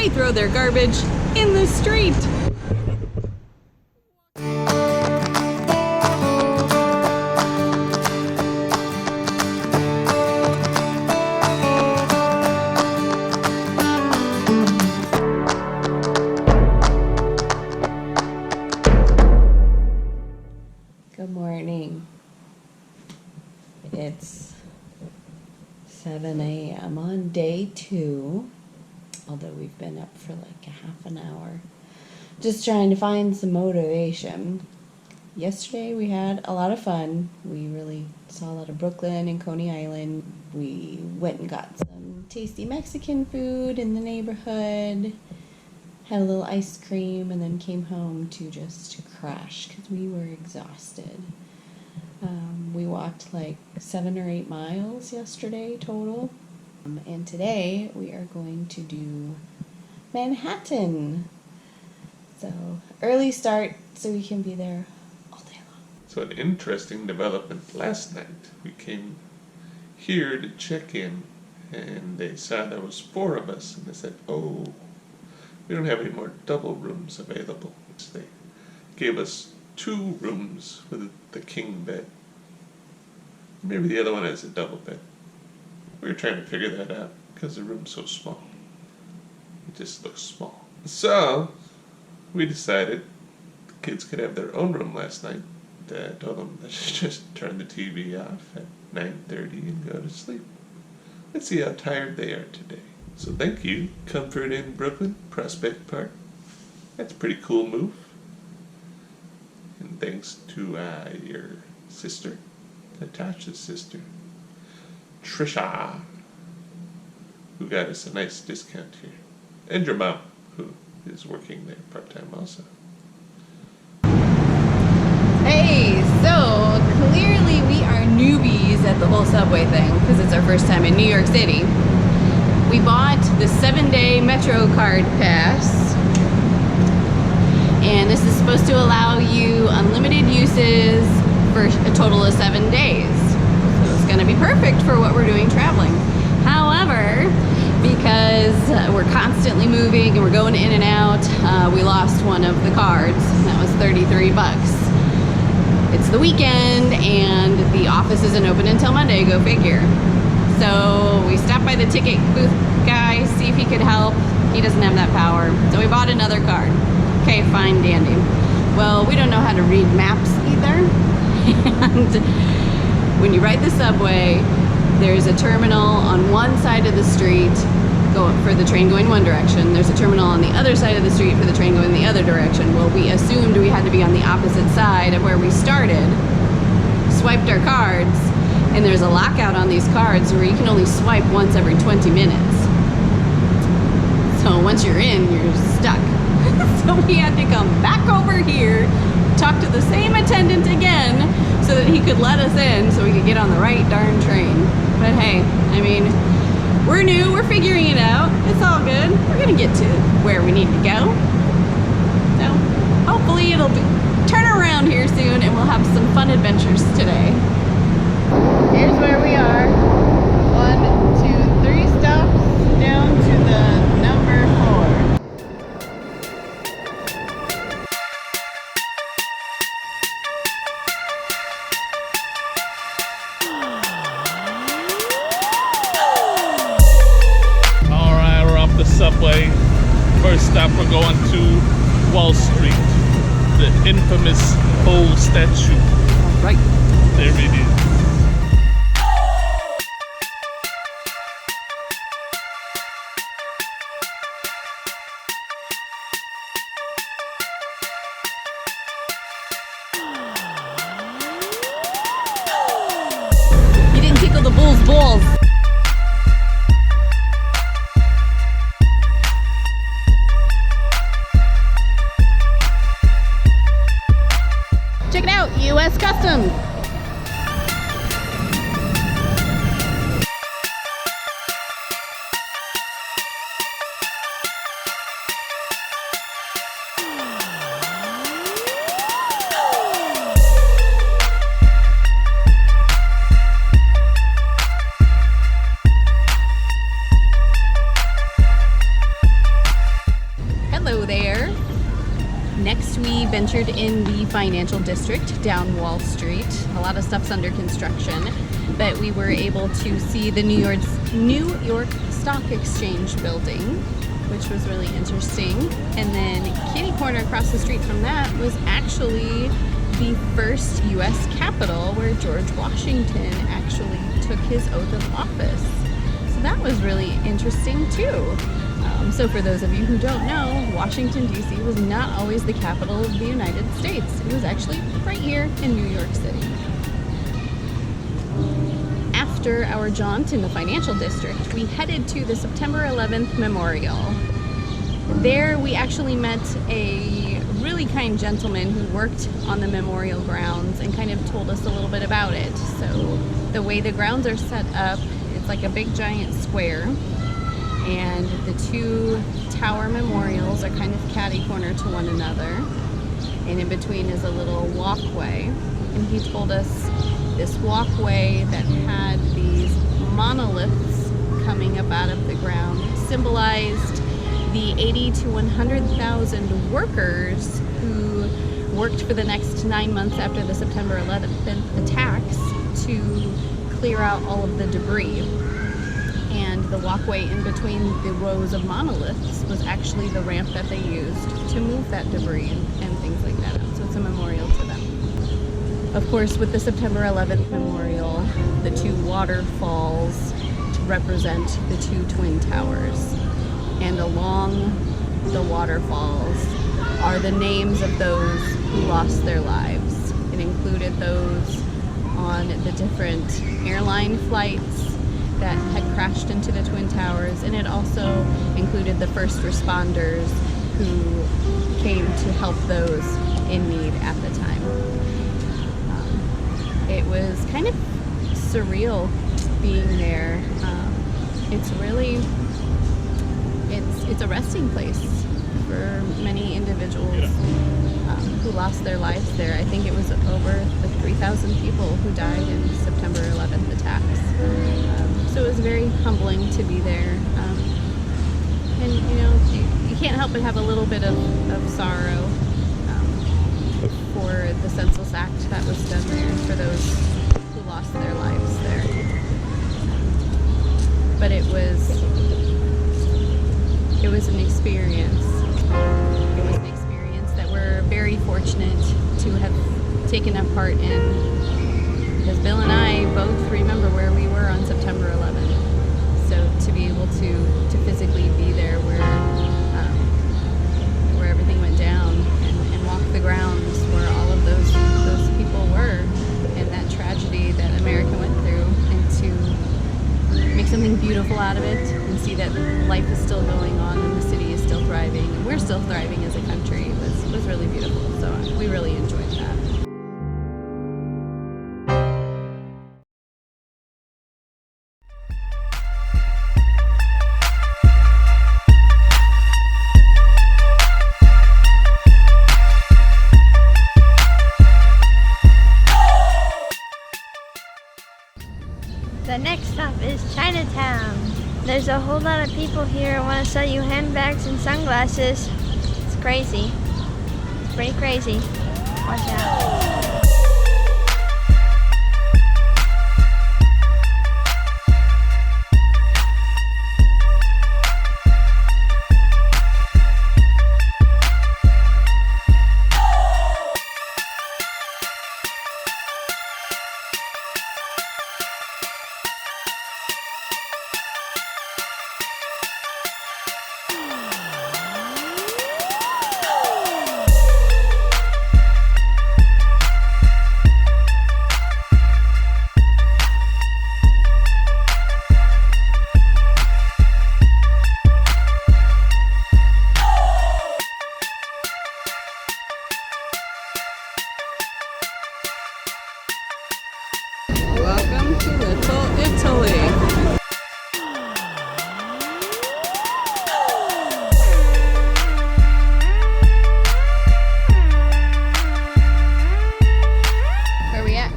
they throw their garbage in the street. Good morning. It's 7 a.m. on day 2, although we've been up for like a half an hour, just trying to find some motivation. Yesterday we had a lot of fun. We really saw a lot of Brooklyn and Coney Island. We went and got some tasty Mexican food in the neighborhood, had a little ice cream, and then came home to crash because we were exhausted. We walked like 7 or 8 miles yesterday total. And today we are going to do Manhattan. So early start so we can be there all day long. So an interesting development last night. We came here to check in and they saw there was 4 of us and they said, oh, we don't have any more double rooms available. So they gave us 2 rooms with the king bed. Maybe the other one has a double bed. We were trying to figure that out because the room's so small. It just looks small. So we decided the kids could have their own room last night. Dad told them they should just turn the TV off at 9:30 and go to sleep. Let's see how tired they are today. So thank you, Comfort Inn Brooklyn, Prospect Park. That's a pretty cool move. And thanks to your sister, Natasha's sister, Trisha, who got us a nice discount here. And your mom, who is working there part-time also. Hey, so clearly we are newbies at the whole subway thing because it's our first time in New York City. We bought the 7-day Metro card pass, and this is supposed to allow you unlimited uses for a total of 7 days. So it's going to be perfect for what we're doing traveling. However, because we're constantly moving and we're going in and out, we lost one of the cards. That was $33. It's the weekend and the office isn't open until Monday, go figure. So we stopped by the ticket booth guy, see if he could help. He doesn't have that power. So we bought another card. Okay, fine, dandy. Well, we don't know how to read maps either. And when you ride the subway, there's a terminal on one side of the street for the train going one direction. There's a terminal on the other side of the street for the train going the other direction. Well, we assumed we had to be on the opposite side of where we started, swiped our cards, and there's a lockout on these cards where you can only swipe once every 20 minutes. So once you're in, you're stuck. So we had to come back over here, talk to the same attendant again so that he could let us in so we could get on the right darn train. But hey, I mean, we're new, we're figuring it out. It's all good. We're gonna get to where we need to go. So hopefully it'll turn around here soon and we'll have some fun adventures today. Here's where we are. 1, 2, 3 stops down to the number 4. Subway. First stop, we're going to Wall Street, the infamous Bull statue. Right. There it is. You didn't tickle the bull's balls. Check it out, U.S. Customs. Next, we ventured in the financial district down Wall Street. A lot of stuff's under construction, but we were able to see the New York Stock Exchange building, which was really interesting. And then kitty corner across the street from that was actually the first U.S. Capitol where George Washington actually took his oath of office. So that was really interesting too. So for those of you who don't know, Washington, D.C. was not always the capital of the United States. It was actually right here in New York City. After our jaunt in the financial district, we headed to the September 11th Memorial. There we actually met a really kind gentleman who worked on the memorial grounds and kind of told us a little bit about it. So the way the grounds are set up, it's like a big giant square, and the two tower memorials are kind of catty corner to one another, and in between is a little walkway. And he told us this walkway that had these monoliths coming up out of the ground symbolized the 80 to 100,000 workers who worked for the next 9 months after the September 11th attacks to clear out all of the debris. And the walkway in between the rows of monoliths was actually the ramp that they used to move that debris and things like that out. So it's a memorial to them. Of course, with the September 11th memorial, the two waterfalls represent the two twin towers. And along the waterfalls are the names of those who lost their lives. It included those on the different airline flights that had crashed into the Twin Towers, and it also included the first responders who came to help those in need at the time. It was kind of surreal being there. It's really, it's a resting place for many individuals who lost their lives there. I think it was over 3,000 people who died in September 11th attacks. So it was very humbling to be there. And you know, you can't help but have a little bit of sorrow for the senseless act that was done there, for those who lost their lives there. But it was an experience. It was an experience that we're very fortunate to have taken a part in, because Bill and I both remember where we were on September 11th. So to be able to physically be there where everything went down and walk the grounds where all of those people were, and that tragedy that America went through, and to make something beautiful out of it and see that life is still going on and the city is still thriving and we're still thriving as a country was really beautiful. So we really enjoyed that. The next stop is Chinatown. There's a whole lot of people here who want to sell you handbags and sunglasses. It's crazy. It's pretty crazy. Watch out. Welcome to Little Italy. Where are we at?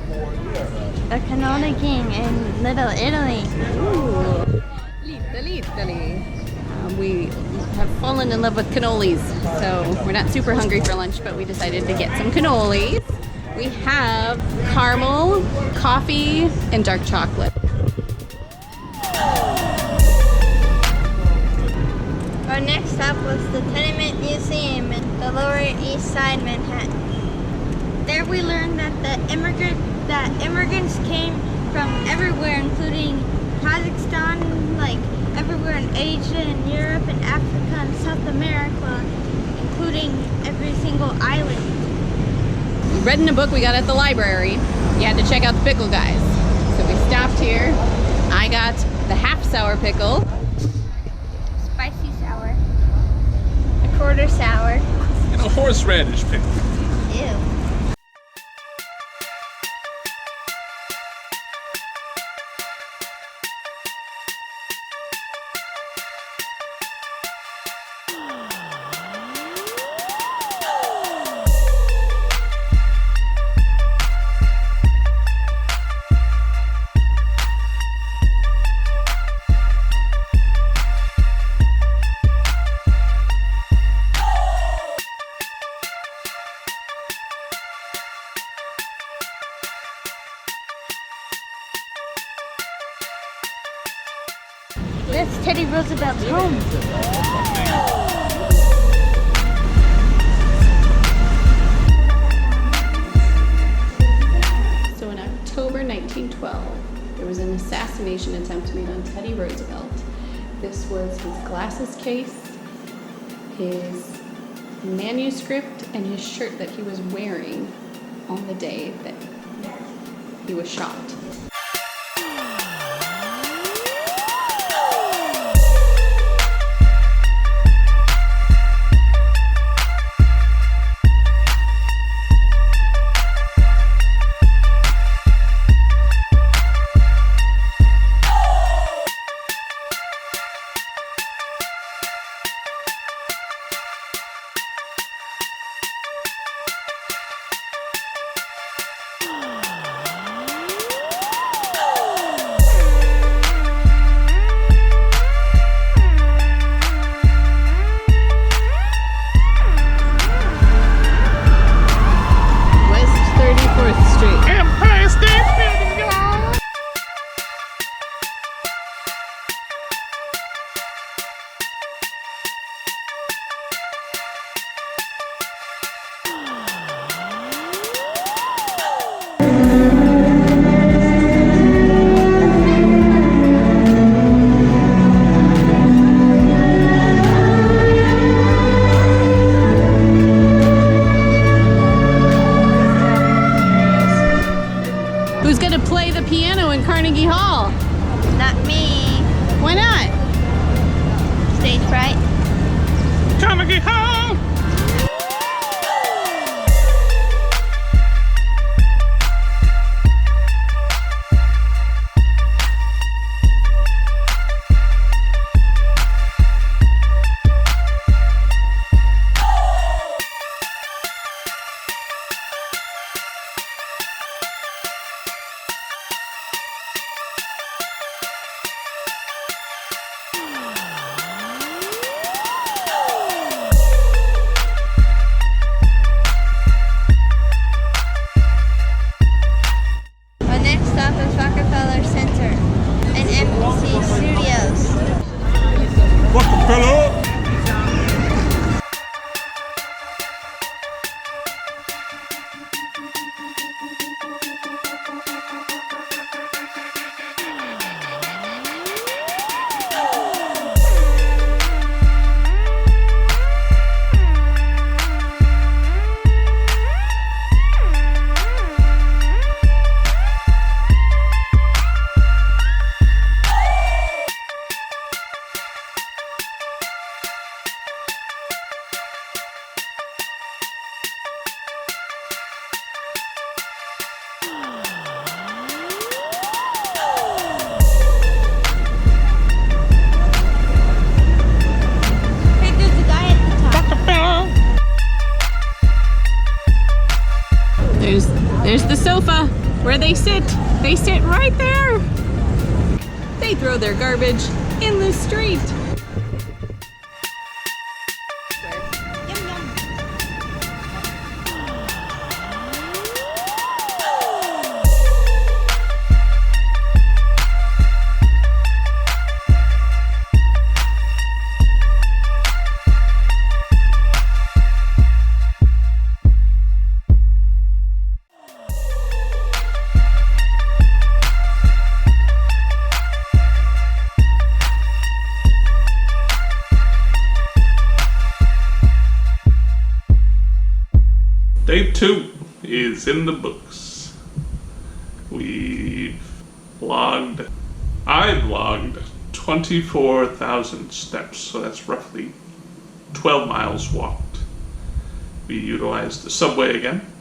The Cannoli King in Little Italy. Ooh, Little Italy. We have fallen in love with cannolis. So we're not super hungry for lunch, but we decided to get some cannolis. We have caramel, coffee, and dark chocolate. Our next stop was the Tenement Museum in the Lower East Side, Manhattan. There we learned that immigrants came from everywhere, including Kazakhstan, like everywhere in Asia and Europe and Africa and South America, including every single island. We read in a book we got at the library. You had to check out the pickle guys. So we stopped here. I got the half sour pickle. Spicy sour. A quarter sour. And a horseradish pickle. Ew. That's Teddy Roosevelt's home. So in October 1912, there was an assassination attempt made on Teddy Roosevelt. This was his glasses case, his manuscript, and his shirt that he was wearing on the day that he was shot. Who's gonna play the piano in Carnegie Hall? Not me. Why not? Stage fright. Carnegie Hall! Our next stop is Rockefeller Center and NBC Studios. Rockefeller! Hey, there's a guy at the top. There's the sofa where they sit. They sit right there. They throw their garbage in the street. Day 2 is in the books. I've logged 24,000 steps, so that's roughly 12 miles walked. We utilized the subway again.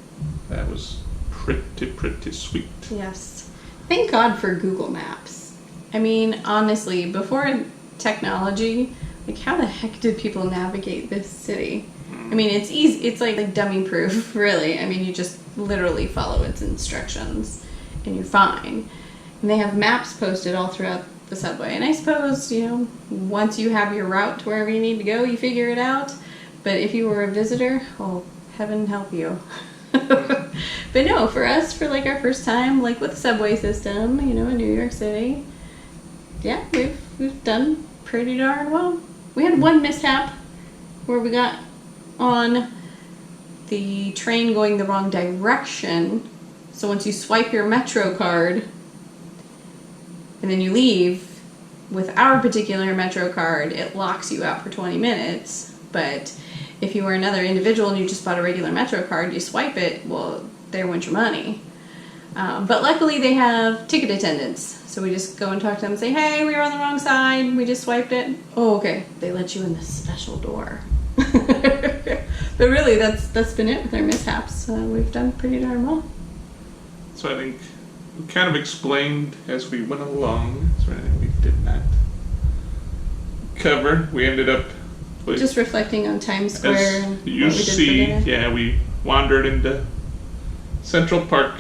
That was pretty sweet. Yes. Thank God for Google Maps. I mean, honestly, before technology, like how the heck did people navigate this city? I mean, it's easy. It's like dummy proof, really. I mean, you just literally follow its instructions and you're fine. And they have maps posted all throughout the subway. And I suppose, you know, once you have your route to wherever you need to go, you figure it out. But if you were a visitor, oh, heaven help you. But no, for us, for like our first time, like with the subway system, you know, in New York City, yeah, we've done pretty darn well. We had one mishap where we got on the train going the wrong direction. So once you swipe your Metro card and then you leave, with our particular Metro card, it locks you out for 20 minutes. But if you were another individual and you just bought a regular Metro card, you swipe it, well, there went your money. But luckily they have ticket attendants. So we just go and talk to them and say, hey, we were on the wrong side. We just swiped it. Oh, okay. They let you in this special door. But really, that's been it with our mishaps. We've done pretty darn well. So I think we kind of explained as we went along. Is there anything we did not cover? We ended up Just reflecting on Times Square. as And you what we did for see, dinner. yeah, we wandered into Central Park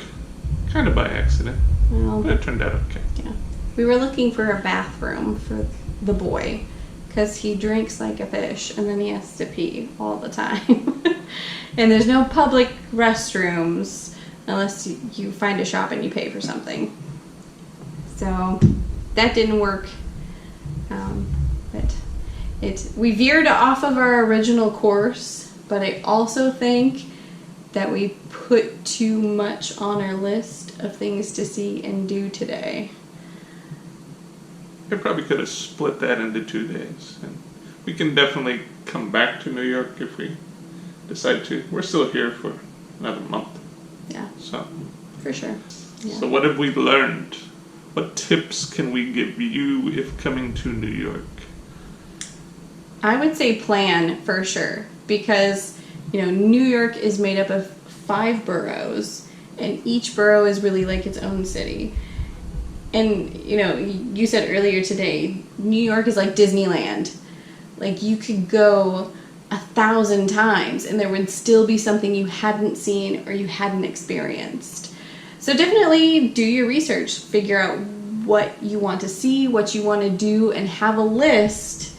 kind of by accident, Well, but it turned out okay. yeah. We were looking for a bathroom for the boy because he drinks like a fish and then he has to pee all the time. And there's no public restrooms unless you find a shop and you pay for something. So that didn't work. But we veered off of our original course, but I also think that we put too much on our list of things to see and do today. I probably could have split that into 2 days, and we can definitely come back to New York if we decide to. We're still here for another month, Yeah, so. for sure. Yeah. So what have we learned? What tips can we give you if coming to New York? I would say plan for sure because, you know, New York is made up of 5 boroughs and each borough is really like its own city. And, you know, you said earlier today, New York is like Disneyland. Like you could go 1,000 times and there would still be something you hadn't seen or you hadn't experienced. So definitely do your research, figure out what you want to see, what you want to do, and have a list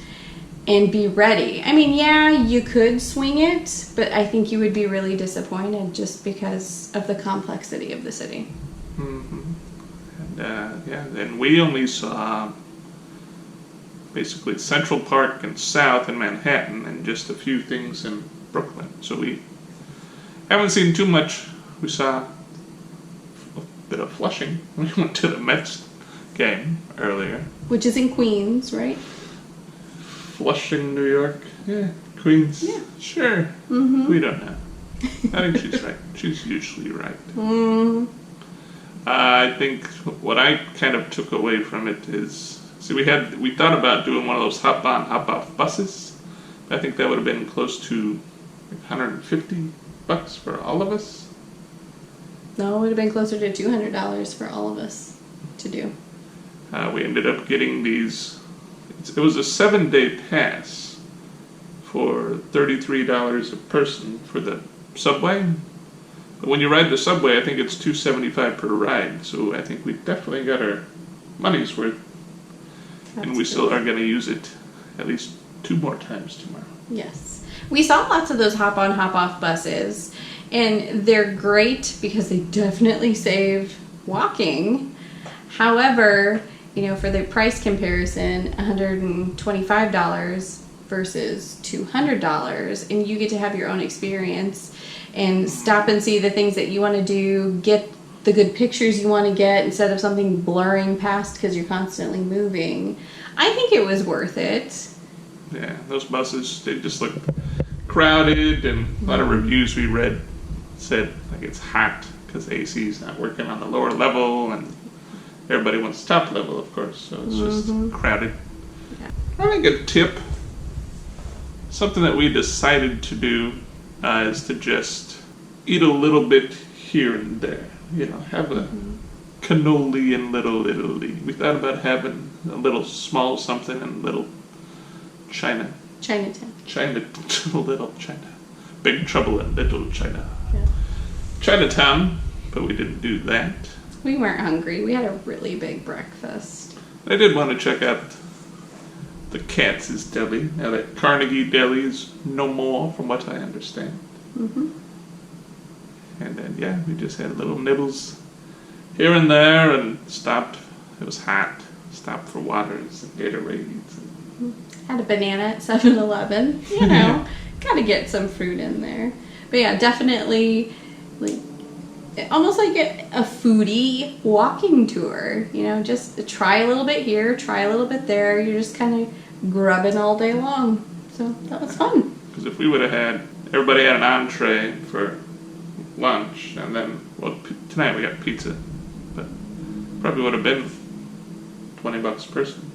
and be ready. I mean, yeah, you could swing it, but I think you would be really disappointed just because of the complexity of the city. Mm-hmm. And we only saw basically Central Park and South in Manhattan and just a few things in Brooklyn. So we haven't seen too much. We saw a bit of Flushing. We went to the Mets game earlier. Which is in Queens, right? Flushing, New York. Yeah. Queens. Yeah. Sure. Mm-hmm. We don't know. I think she's right. She's usually right. Mm. I think what I kind of took away from it is, see, we thought about doing one of those hop-on, hop-off buses. I think that would have been close to $150 for all of us. No, it would have been closer to $200 for all of us to do. We ended up getting these. It was a 7-day pass for $33 a person for the subway. But when you ride the subway, I think it's $2.75 per ride. So I think we definitely got our money's worth. And we still are going to use it at least 2 more times tomorrow. Yes. We saw lots of those hop-on, hop-off buses, and they're great because they definitely save walking. However, you know, for the price comparison, $125 versus $200, and you get to have your own experience and stop and see the things that you want to do, get the good pictures you want to get instead of something blurring past because you're constantly moving. I think it was worth it. Yeah, those buses, they just look crowded, and a lot of reviews we read said like it's hot because the AC is not working on the lower level, and everybody wants top level, of course, so it's just crowded. Yeah. I think a tip, something that we decided to do, is to just eat a little bit here and there. You know, have a cannoli in Little Italy. We thought about having a little small something in Little China. Little China. Big Trouble in Little China. Yeah. Chinatown, but we didn't do that. We weren't hungry. We had a really big breakfast. I did want to check out the Katz Deli. Now that Carnegie Deli is no more, from what I understand. Mm-hmm. And then, yeah, we just had little nibbles here and there and stopped. It was hot. Stopped for waters and Gatorades. Had a banana at 7-Eleven. You know, gotta get some fruit in there. But yeah, definitely like almost like a foodie walking tour. You know, just try a little bit here, try a little bit there. You're just kind of grubbing all day long. So that was fun. Because if we would have had, everybody had an entree for lunch, and then, well, tonight we got pizza, but probably would have been $20 a person.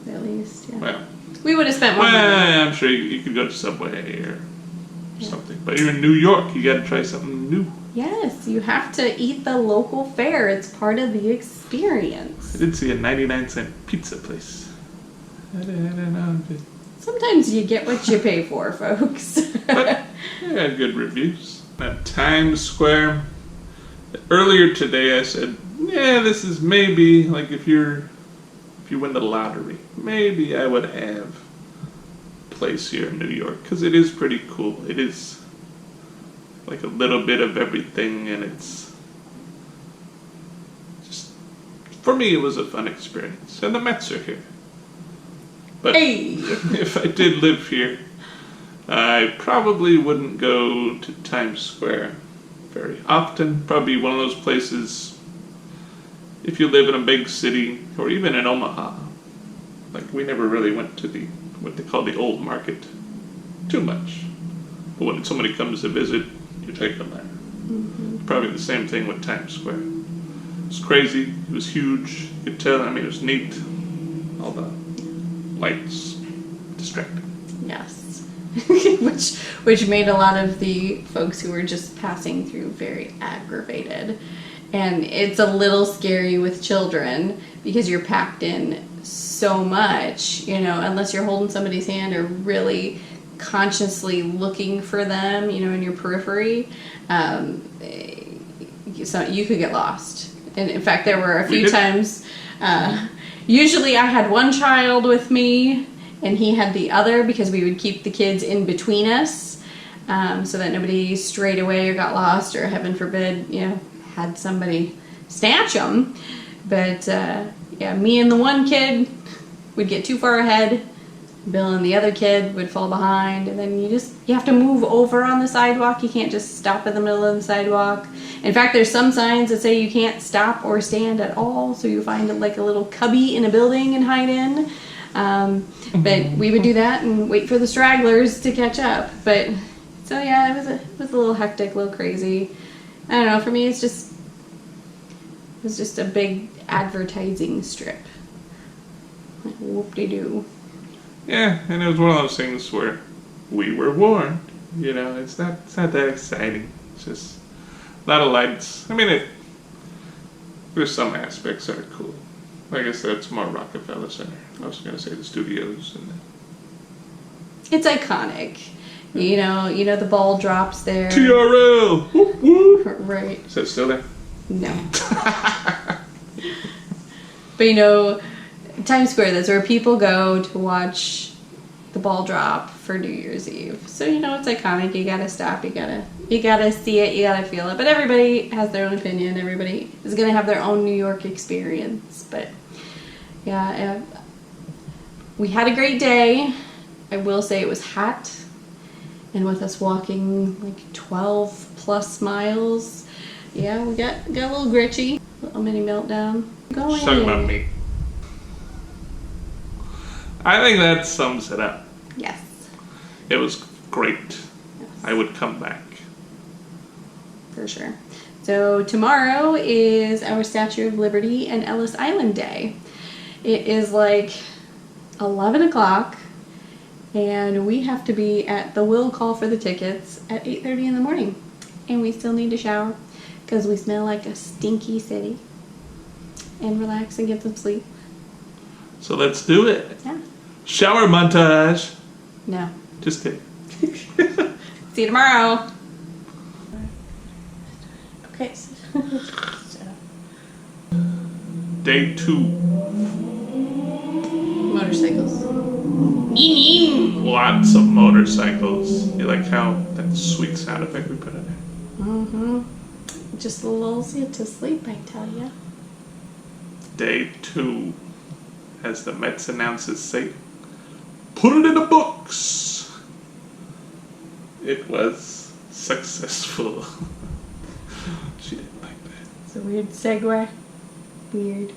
At least, yeah. Well, We would have spent more well, money. I'm sure you could go to Subway or something. But you're in New York, you got to try something new. Yes, you have to eat the local fare. It's part of the experience. I did see a 99-cent pizza place. I don't know. Sometimes you get what you pay for, folks. But I got good reviews. At Times Square, earlier today I said, yeah, this is maybe, like if you win the lottery, maybe I would have a place here in New York, because it is pretty cool. It is like a little bit of everything, and it's just, for me, it was a fun experience. And the Mets are here. But Hey! if I did live here, I probably wouldn't go to Times Square very often. Probably one of those places, if you live in a big city, or even in Omaha. Like, we never really went to what they call the old market too much. But when somebody comes to visit, you take them there. Mm-hmm. Probably the same thing with Times Square. It was crazy. It was huge. You could tell. I mean, it was neat. All the lights distracting. Yes. which made a lot of the folks who were just passing through very aggravated. And it's a little scary with children because you're packed in so much, you know, unless you're holding somebody's hand or really consciously looking for them, you know, in your periphery. So you could get lost. And in fact, there were a few times, usually I had one child with me and he had the other, because we would keep the kids in between us, so that nobody strayed away or got lost or, heaven forbid, you know, had somebody snatch them. But yeah, me and the one kid would get too far ahead. Bill and the other kid would fall behind, and then you have to move over on the sidewalk. You can't just stop in the middle of the sidewalk. In fact, there's some signs that say you can't stop or stand at all, so you find like a little cubby in a building and hide in. But we would do that and wait for the stragglers to catch up. But so yeah, it was a little hectic, a little crazy. I don't know, for me it was just a big advertising strip. Like, whoop-de-doo. Yeah, and it was one of those things where we were warned. You know, it's not that exciting. It's just a lot of lights. I mean, there's some aspects that are cool. I guess that's more Rockefeller Center. I was going to say the studios and It's iconic. You know the ball drops there. TRL. Whoop, whoop. Right. Is that still there? No. But you know, Times Square, that's where people go to watch the ball drop for New Year's Eve. So you know it's iconic. You gotta stop. You gotta see it. You gotta feel it. But everybody has their own opinion. Everybody is gonna have their own New York experience. But yeah, we had a great day. I will say it was hot, and with us walking like 12 plus miles, yeah, we got a little gritchy, a little mini meltdown. Go Just talking about me. I think that sums it up. Yes. It was great. Yes. I would come back. for sure. So tomorrow is our Statue of Liberty and Ellis Island Day. It is like 11 o'clock and we have to be at the will call for the tickets at 8:30 in the morning. And we still need to shower because we smell like a stinky city. And relax and get some sleep. So let's do it. Yeah. Shower montage. No. Just kidding. See you tomorrow. Okay. So, Day 2. Motorcycles. Lots of motorcycles. You like how that sweet sound effect we put in there? Mm-hmm. Just lulls you to sleep, I tell ya. Day 2. As the Mets announcers say, put it in the books. It was successful. She didn't like that. it's a weird segue. Weird.